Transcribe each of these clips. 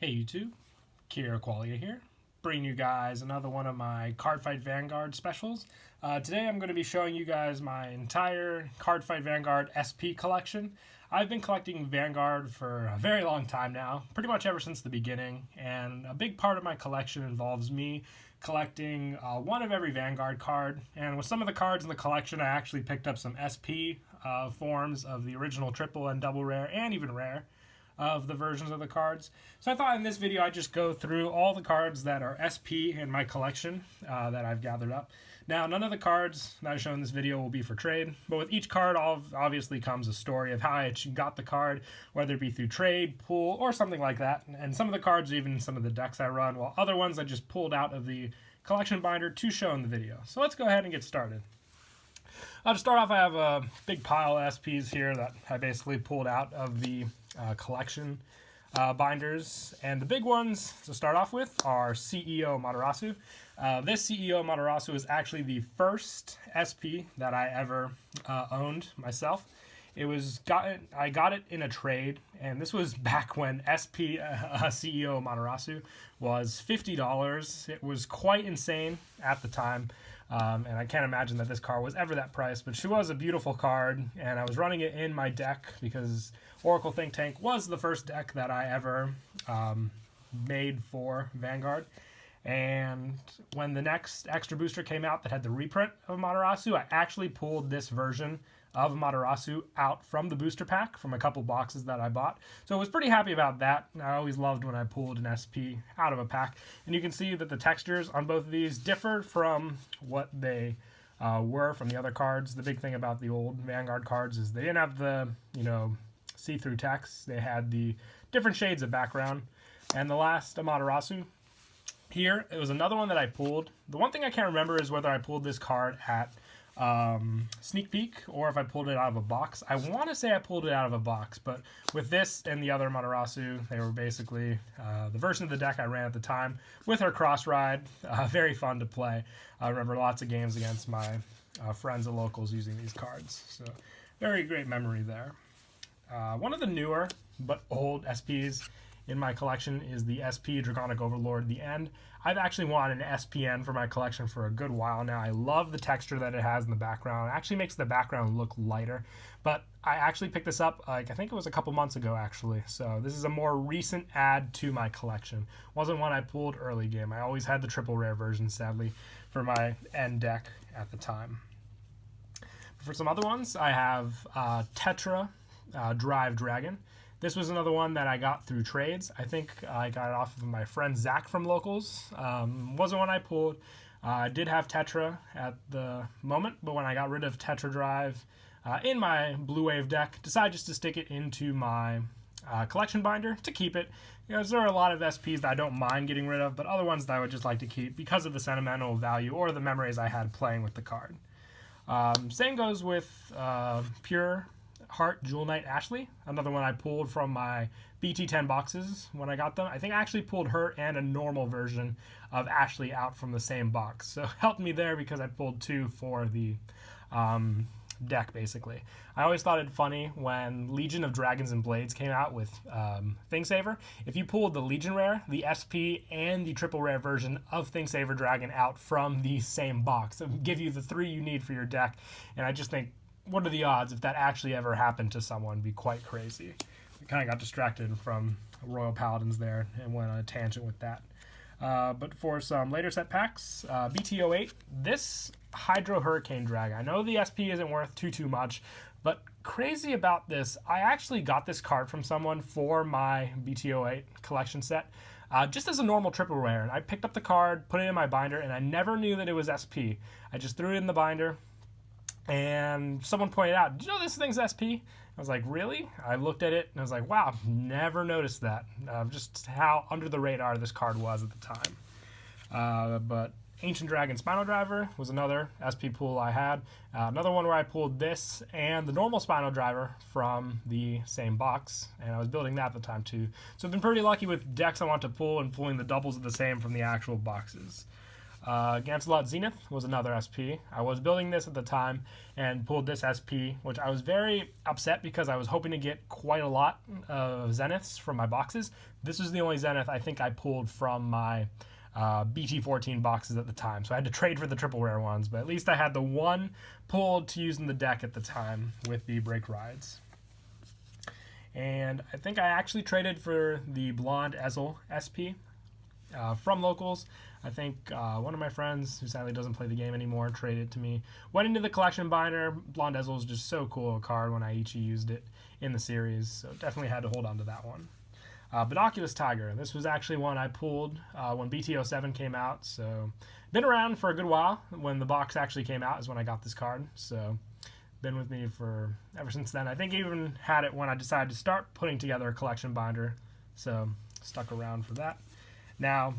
Hey YouTube, Kiraqualia here, bringing you guys another one of my Cardfight Vanguard specials. Today I'm going to be showing you guys my entire Cardfight Vanguard SP collection. I've been collecting Vanguard for a very long time now, pretty much ever since the beginning, and a big part of my collection involves me collecting one of every Vanguard card, and with some of the cards in the collection I actually picked up some SP forms of the original triple and double rare and even rare of the versions of the cards. So I thought in this video I'd just go through all the cards that are SP in my collection that I've gathered up. Now, none of the cards that I show in this video will be for trade, but with each card obviously comes a story of how I got the card, whether it be through trade, pool, or something like that. And some of the cards are even in some of the decks I run, while other ones I just pulled out of the collection binder to show in the video. So let's go ahead and get started. To start off, I have a big pile of SPs here that I basically pulled out of the collection binders. And the big ones to start off with are CEO Amaterasu. This CEO Amaterasu is actually the first SP that I ever owned myself. I got it in a trade, and this was back when SP CEO Amaterasu was $50. It was quite insane at the time. And I can't imagine that this card was ever that price, but she was a beautiful card, and I was running it in my deck because Oracle Think Tank was the first deck that I ever made for Vanguard. And when the next extra booster came out that had the reprint of Amaterasu, I actually pulled this version of Amaterasu out from the booster pack from a couple boxes that I bought. So I was pretty happy about that. I always loved when I pulled an SP out of a pack. And you can see that the textures on both of these differ from what they were from the other cards. The big thing about the old Vanguard cards is they didn't have the, see-through text. They had the different shades of background. And the last Amaterasu here, it was another one that I pulled. The one thing I can't remember is whether I pulled this card at sneak peek or if I pulled it out of a box. I want to say I pulled it out of a box, but with this and the other Amaterasu, they were basically the version of the deck I ran at the time with her cross ride. Very fun to play. I remember lots of games against my friends and locals using these cards. So very great memory there. One of the newer but old SPs in my collection is the SP Draconic Overlord The End. I've actually wanted an SPN for my collection for a good while now. I love the texture that it has in the background. It actually makes the background look lighter. But I actually picked this up, I think it was a couple months ago actually. So this is a more recent add to my collection. Wasn't one I pulled early game. I always had the triple rare version, sadly, for my end deck at the time. For some other ones, I have Tetra Drive Dragon. This was another one that I got through trades. I think I got it off of my friend Zach from Locals. Wasn't one I pulled. I did have Tetra at the moment, but when I got rid of Tetra Drive in my Blue Wave deck, decided just to stick it into my collection binder to keep it. Because there are a lot of SPs that I don't mind getting rid of, but other ones that I would just like to keep because of the sentimental value or the memories I had playing with the card. Same goes with Pure Heart Jewel Knight Ashley, another one I pulled from my BT10 boxes when I got them. I think I actually pulled her and a normal version of Ashley out from the same box. So helped me there because I pulled two for the deck, basically. I always thought it funny when Legion of Dragons and Blades came out with Thingsaver. If you pulled the Legion Rare, the SP, and the triple rare version of Thingsaver Dragon out from the same box, it would give you the three you need for your deck. And I just think, what are the odds if that actually ever happened to someone? It'd be quite crazy. I kind of got distracted from Royal Paladins there and went on a tangent with that. But for some later set packs, BT08, this Hydro Hurricane Dragon. I know the SP isn't worth too much, but crazy about this, I actually got this card from someone for my BT08 collection set. Just as a normal triple rare. And I picked up the card, put it in my binder, and I never knew that it was SP. I just threw it in the binder. And someone pointed out, did you know this thing's SP? I was like, really? I looked at it and I was like, wow, never noticed that. Just how under the radar this card was at the time. But Ancient Dragon Spinal Driver was another SP pool I had. Another one where I pulled this and the normal Spinal Driver from the same box. And I was building that at the time too. So I've been pretty lucky with decks I want to pull and pulling the doubles of the same from the actual boxes. Gancelot Zenith was another SP. I was building this at the time and pulled this SP, which I was very upset because I was hoping to get quite a lot of Zeniths from my boxes. This was the only Zenith I think I pulled from my BT14 boxes at the time, so I had to trade for the triple rare ones, but at least I had the one pulled to use in the deck at the time with the break rides. And I think I actually traded for the Blonde Ezel SP from locals. I think one of my friends, who sadly doesn't play the game anymore, traded it to me. Went into the collection binder. Blonde Ezel is just so cool a card when Aichi used it in the series, so definitely had to hold on to that one. Binoculus Tiger. This was actually one I pulled when BT07 came out, so been around for a good while. When the box actually came out is when I got this card, so been with me for ever since then. I think I even had it when I decided to start putting together a collection binder, so stuck around for that. Now,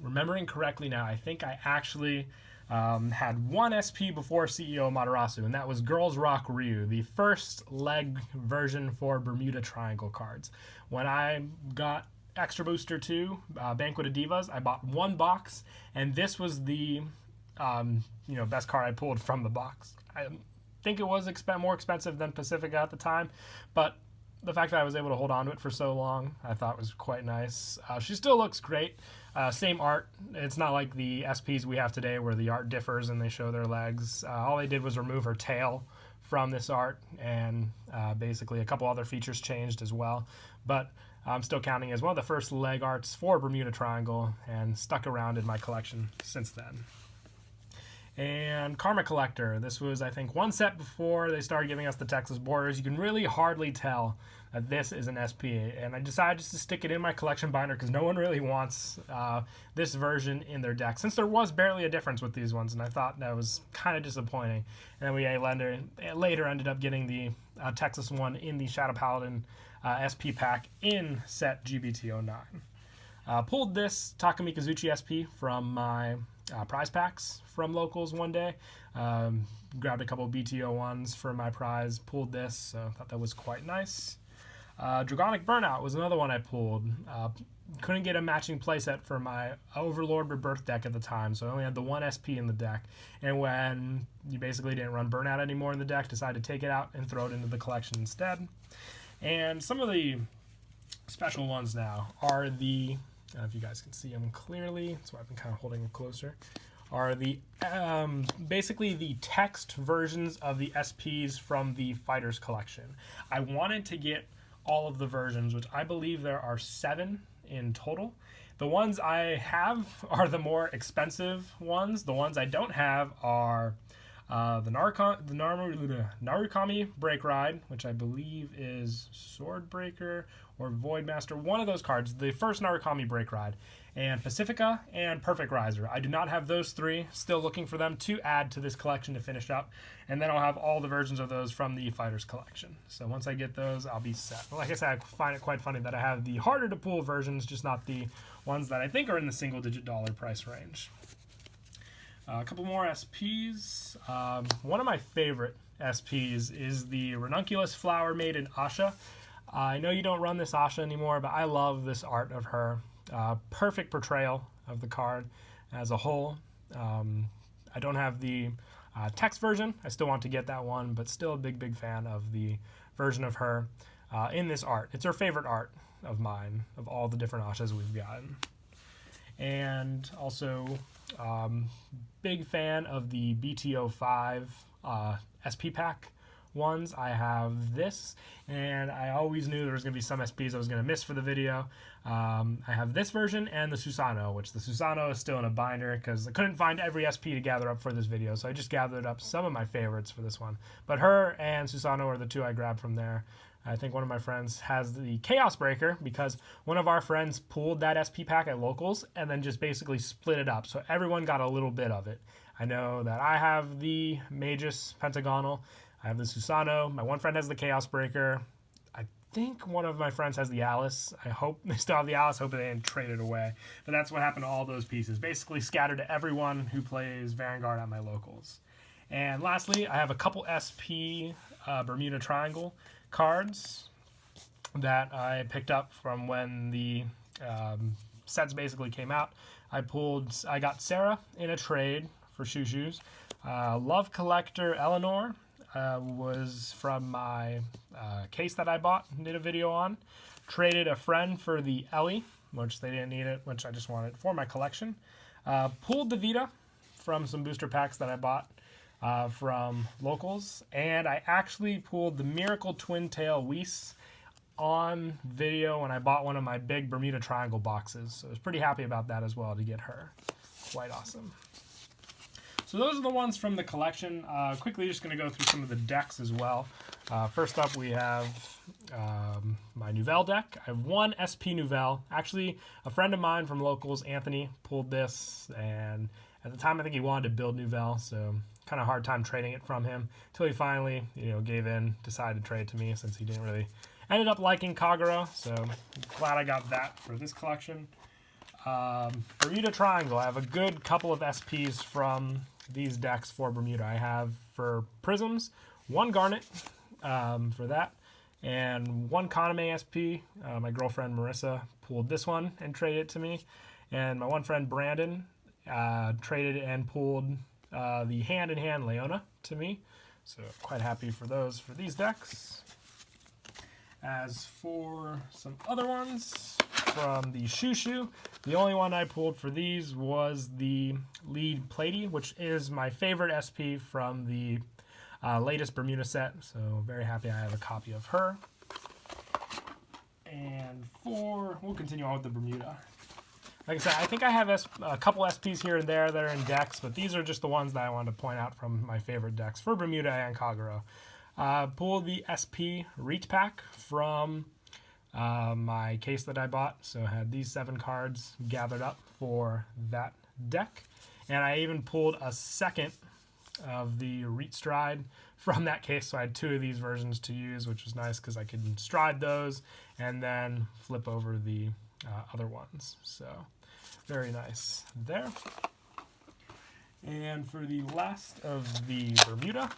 remembering correctly now, I think I actually had one SP before CEO Matarasu, and that was Girls Rock Ryu, the first leg version for Bermuda Triangle cards. When I got Extra Booster 2, Banquet of Divas, I bought one box, and this was the best card I pulled from the box. I think it was more expensive than Pacifica at the time, but the fact that I was able to hold on to it for so long, I thought was quite nice. She still looks great. Same art. It's not like the SPs we have today where the art differs and they show their legs. All they did was remove her tail from this art, and basically a couple other features changed as well. But I'm still counting as one of the first leg arts for Bermuda Triangle and stuck around in my collection since then. And Karma Collector. This was, I think, one set before they started giving us the Texas borders. You can really hardly tell that this is an SP, and I decided just to stick it in my collection binder because no one really wants this version in their deck, since there was barely a difference with these ones, and I thought that was kind of disappointing. And then we later ended up getting the Texas one in the Shadow Paladin SP pack in set GBT09. Pulled this Takamikazuchi SP from my prize packs from locals one day. Grabbed a couple of BTO1s for my prize, pulled this, so I thought that was quite nice. Dragonic Burnout was another one I pulled. Couldn't get a matching playset for my Overlord Rebirth deck at the time, so I only had the one SP in the deck. And when you basically didn't run Burnout anymore in the deck, decided to take it out and throw it into the collection instead. And some of the special ones now are the, if you guys can see them clearly, that's why I've been kind of holding them closer, are the basically the text versions of the SPs from the Fighters collection. I wanted to get all of the versions, which I believe there are 7 in total. The ones I have are the more expensive ones. The ones I don't have are the Narukami Break Ride, which I believe is Swordbreaker or Voidmaster, one of those cards, the first Narukami Break Ride, and Pacifica and Perfect Riser. I do not have those 3, still looking for them to add to this collection to finish up, and then I'll have all the versions of those from the Fighters collection. So once I get those, I'll be set. Like I said, I find it quite funny that I have the harder to pull versions, just not the ones that I think are in the single-digit dollar price range. A couple more SPs. One of my favorite SPs is the Ranunculus Flower Maiden Asha. I know you don't run this Asha anymore, but I love this art of her. Perfect portrayal of the card as a whole. I don't have the text version. I still want to get that one, but still a big fan of the version of her in this art. It's her favorite art of mine, of all the different Ashas we've gotten. And also, big fan of the BT05 SP pack ones. I have this, and I always knew there was going to be some SPs I was going to miss for the video. I have this version and the Susano, which the Susano is still in a binder because I couldn't find every SP to gather up for this video, so I just gathered up some of my favorites for this one. But her and Susano are the 2 I grabbed from there. I think one of my friends has the Chaos Breaker because one of our friends pulled that SP pack at locals and then just basically split it up, so everyone got a little bit of it. I know that I have the Magus Pentagonal, I have the Susano, my one friend has the Chaos Breaker, I think one of my friends has the Alice. I hope they still have the Alice, hope they didn't trade it away. But that's what happened to all those pieces, basically scattered to everyone who plays Vanguard at my locals. And lastly, I have a couple SP Bermuda Triangle cards that I picked up from when the sets basically came out. I got Sarah in a trade for Shoes. Love Collector Eleanor was from my case that I bought and did a video on. Traded a friend for the Ellie, which they didn't need it, which I just wanted for my collection. Pulled the Vita from some booster packs that I bought from locals, and I actually pulled the Miracle Twin Tail Weiss on video when I bought one of my big Bermuda Triangle boxes. So I was pretty happy about that as well to get her. Quite awesome. So those are the ones from the collection. Quickly just going to go through some of the decks as well. First up we have my Nouvelle deck. I have one SP Nouvelle. Actually, a friend of mine from locals, Anthony, pulled this, and at the time I think he wanted to build Nouvelle, so kind of hard time trading it from him until he finally, gave in, decided to trade to me since he didn't really ended up liking Kagura, so I'm glad I got that for this collection. Bermuda Triangle. I have a good couple of SPs from these decks for Bermuda. I have for Prisms, one Garnet for that, and one Kaname SP. My girlfriend Marissa pulled this one and traded it to me, and my one friend Brandon traded and pulled the hand-in-hand Leona to me, so quite happy for these decks. As for some other ones from the Shushu, the only one I pulled for these was the Lead Platy, which is my favorite SP from the latest Bermuda set, so very happy I have a copy of her. And we'll continue on with the Bermuda. Like I said, I think I have a couple SPs here and there that are in decks, but these are just the ones that I wanted to point out from my favorite decks for Bermuda and Kagura. Pulled the SP Reach Pack from my case that I bought, so I had these 7 cards gathered up for that deck. And I even pulled a second of the Reach Stride from that case, so I had 2 of these versions to use, which was nice because I could stride those and then flip over the other ones. So very nice there. And for the last of the Bermuda,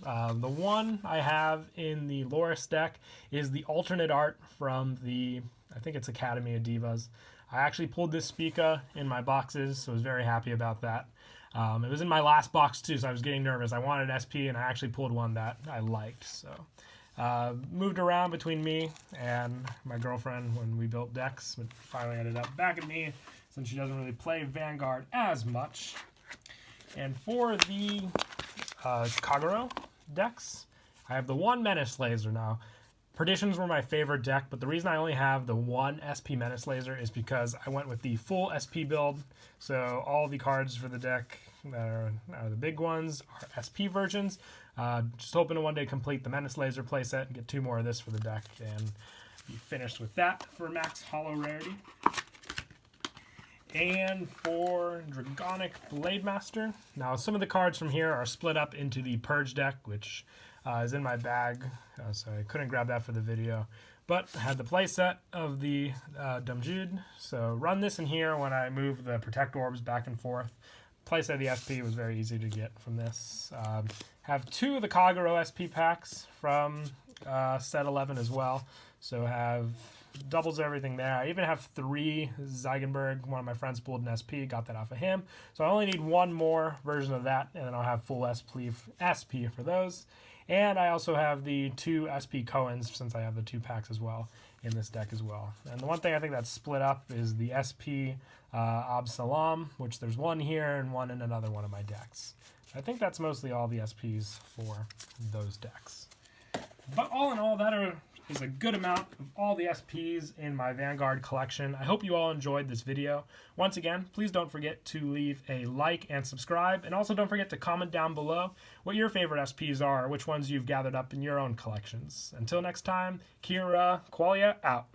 the one I have in the Loris deck is the alternate art from the, I think it's Academy of Divas. I actually pulled this Spica in my boxes, so I was very happy about that. It was in my last box too, so I was getting nervous. I wanted an SP, and I actually pulled one that I liked. So moved around between me and my girlfriend when we built decks, but finally ended up back at me since she doesn't really play Vanguard as much. And for the Kagura decks, I have the one Menace Laser now. Perditions were my favorite deck, but the reason I only have the one SP Menace Laser is because I went with the full SP build. So all the cards for the deck that are the big ones are SP versions. Just hoping to one day complete the Menace Laser playset and get 2 more of this for the deck and be finished with that for max holo rarity. And for Dragonic Blade Master, now some of the cards from here are split up into the Purge deck, which is in my bag, so I couldn't grab that for the video. But I had the playset of the Dumjude, so run this in here when I move the Protect Orbs back and forth. Playset of the SP was very easy to get from this. Have 2 of the Kagura SP packs from set 11 as well, so have doubles everything there. I even have 3 Zeigenberg. One of my friends pulled an SP, got that off of him. So I only need 1 more version of that, and then I'll have full SP for those. And I also have the 2 SP Cohens, since I have the 2 packs as well in this deck as well. And the one thing I think that's split up is the SP Absalam, which there's 1 here and 1 in another one of my decks. I think that's mostly all the SPs for those decks. But all in all, that is a good amount of all the SPs in my Vanguard collection. I hope you all enjoyed this video. Once again, please don't forget to leave a like and subscribe, and also don't forget to comment down below what your favorite SPs are, or which ones you've gathered up in your own collections. Until next time, Kiraqualia2 out.